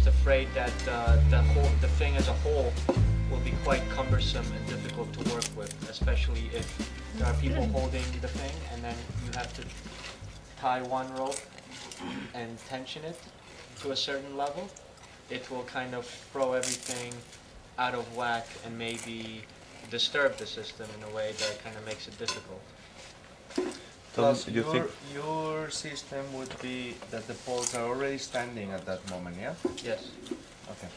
just afraid that the thing as a whole will be quite cumbersome and difficult to work with, especially if there are people holding the thing and then you have to tie one rope and tension it to a certain level. It will kind of throw everything out of whack and maybe disturb the system in a way that kind of makes it difficult. Plus, your system would be that the poles are already standing at that moment, yeah? Yes. Okay.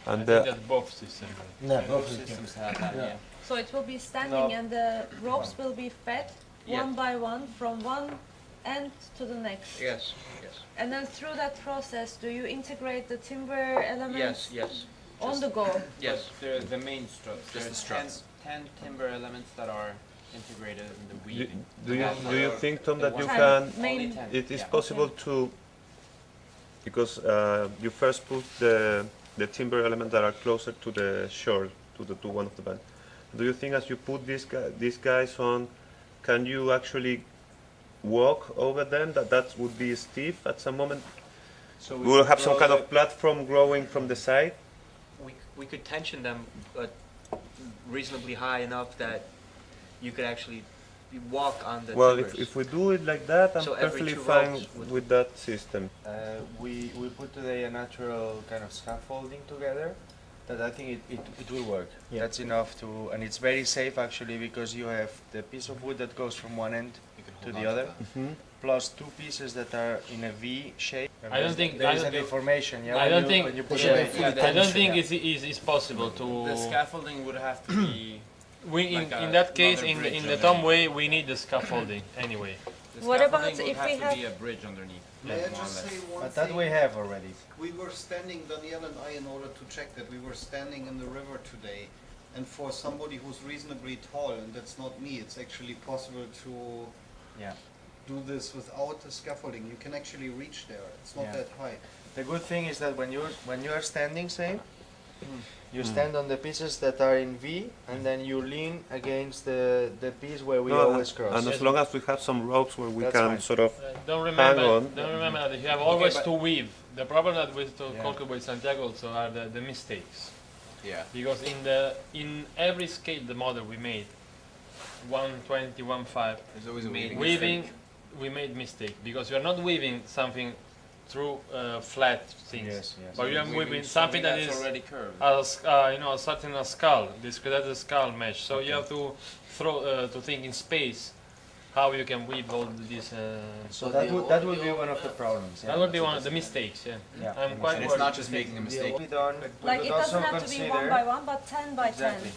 And I think that both systems. No, Both systems have that, yeah. So it will be standing and the ropes will be fed one by one from one end to the next. Yes, yes. And then through that process, do you integrate the timber elements Yes. on the go? Yes. The main struts. Just There's the struts. 10 timber elements that are integrated in the weaving. Do you think, Tom, that you 10 can? main. 10. It is Yeah. possible to, because you first put the timber elements that are closer to the shore, to one of the band. Do you think as you put these guys on, can you actually walk over them? That would be stiff at some moment. So We will have some kind of platform growing from the side. We could tension them reasonably high enough that you could actually walk on the Well, timbers. if we do it like that, I'm So every perfectly two fine ropes would- with that system. we put today a natural kind of scaffolding together that I think it will work. Yeah. That's enough to, and it's very safe actually because you have the piece of wood that goes from one end to the other, plus two pieces that are in a V shape. I don't think- there I is don't a think- deformation. Yeah, I don't think. when you put Yeah, away. yeah, I don't think it's possible The to. scaffolding would have to be. In like that case, another in bridge the Tom underneath. way, we need the scaffolding anyway. The What about scaffolding would if we have to have- be a bridge underneath. May I more or just less. say one But thing? that we have already. We were standing, Danielle and I, in order to check that, we were standing in the river today. And for somebody who's reasonably tall, and that's not me, it's actually possible to Yeah. do this without the scaffolding. You can actually reach there. It's not Yeah. that high. The good thing is that when you are standing, say, you stand on the pieces that are in V, and then you lean against the piece where we always cross. And as long as we have some ropes where we That's can fine. sort of Don't hang remember. on. Don't remember that you have always but- to weave. The problem that we to Yeah. conquer with Santiago also are the mistakes, Yeah. because in every scale the model we made, 120, 1.5, There's always a weaving. weaving, we made mistake because you are not weaving something through flat things, Yes, yes. but you are weaving something that that's is already curved. starting a skull. This creates a skull mesh. So you have to to think in space how you can weave all these. So that would be one of the problems. Yeah. That would be one of the mistakes. Yeah, Yeah. I'm quite And it's worried. not just making a mistake. Be done. We Like would it also doesn't have to be consider- 1 by 1, but 10 by 10. Exactly.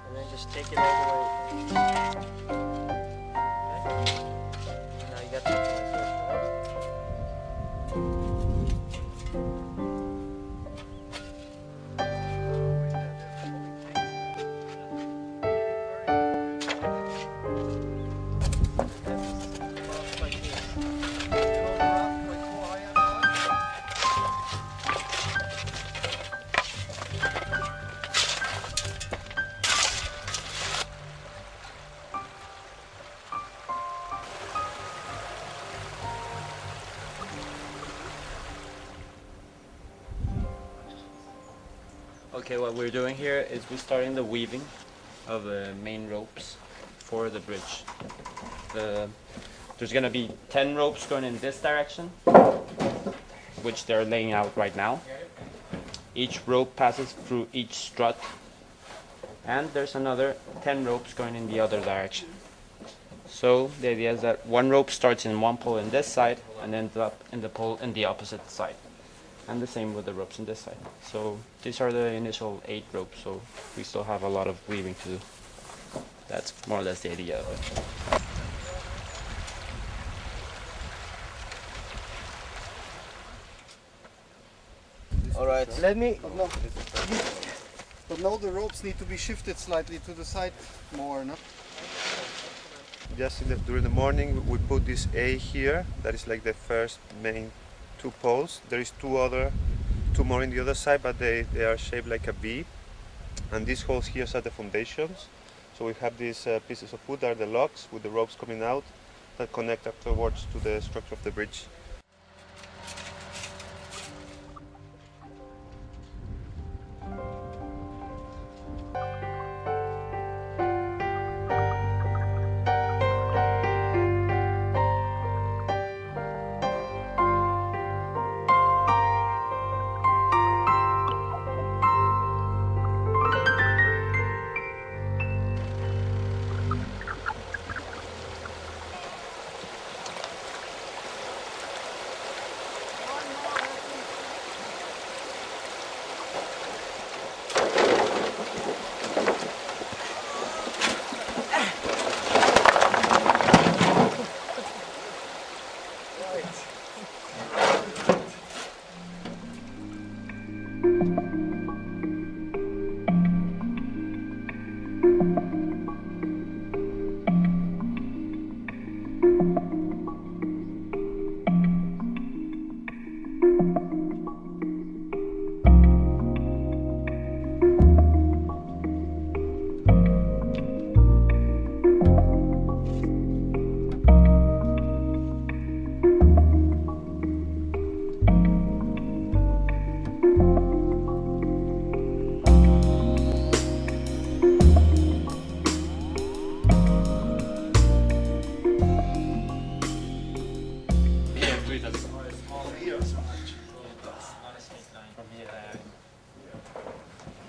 And then just take it all the way. Okay. Now you got something like this, right? Okay, what we're doing here is we're starting the weaving of the main ropes for the bridge. There's gonna be 10 ropes going in this direction, which they're laying out right now. Each rope passes through each strut, and there's another 10 ropes going in the other direction. So the idea is that one rope starts in one pole in this side and ends up in the pole in the opposite side. And the same with the ropes on this side. So these are the initial 8 ropes, so we still have a lot of weaving to do. That's more or less the idea of it. All right. Let me. But now the ropes need to be shifted slightly to the side more, no? Just during the morning, we put this A here. That is like the first main 2 poles. There is 2 more in the other side, but they are shaped like a V. And these holes here are the foundations. So we have these pieces of wood that are the locks with the ropes coming out that connect afterwards to the structure of the bridge.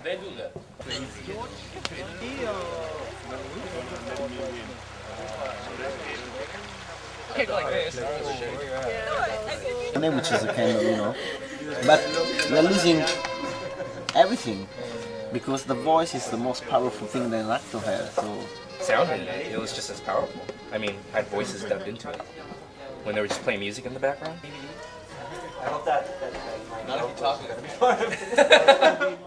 They do that. Which is a kind of, but we are losing everything because the voice is the most powerful thing that an actor has. So Sounded, it was just as powerful. I mean, I had voices dubbed into it when they were just playing music in the background. I hope that Not if you talk about it.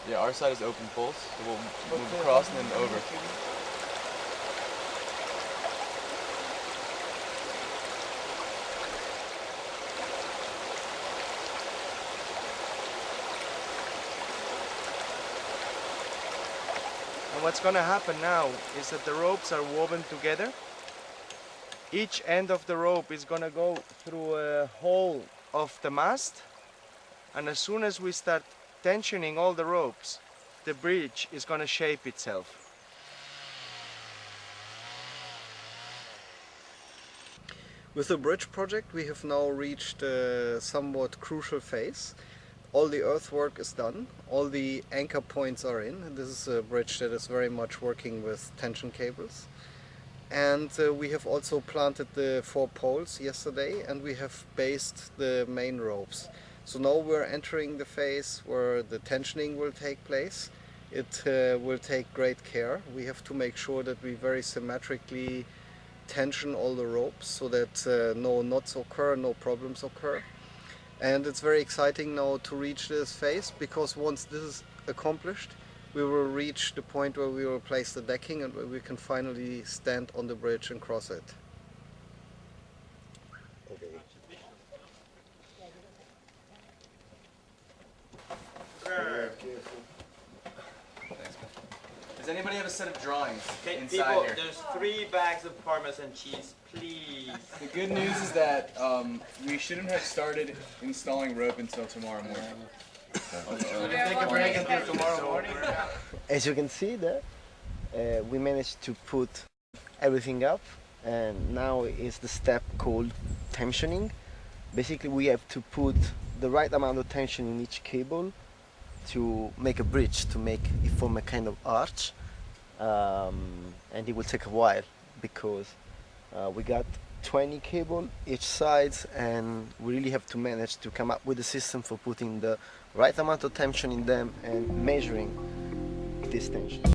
Yeah, our side is open poles, so we'll move across and then over. And what's going to happen now is that the ropes are woven together. Each end of the rope is going to go through a hole of the mast, and as soon as we start tensioning all the ropes, the bridge is going to shape itself. With the bridge project, we have now reached a somewhat crucial phase. All the earthwork is done, all the anchor points are in. This is a bridge that is very much working with tension cables. And we have also planted the 4 poles yesterday, and we have based the main ropes. So now we're entering the phase where the tensioning will take place. It will take great care. We have to make sure that we very symmetrically tension all the ropes so that no knots occur, no problems occur. And it's very exciting now to reach this phase, because once this is accomplished, we will reach the point where we will place the decking and where we can finally stand on the bridge and cross it. Does anybody have a set of drawings Okay, inside people, here? there's 3 bags of Parmesan cheese, please. The good news is that we shouldn't have started installing rope until tomorrow morning. Take a break until tomorrow morning. as you can see there, we managed to put everything up, and now is the step called tensioning. Basically, we have to put the right amount of tension in each cable to make a bridge, to make it form a kind of arch, and it will take a while because we got 20 cable each side, and we really have to manage to come up with a system for putting the right amount of tension in them and measuring this tension.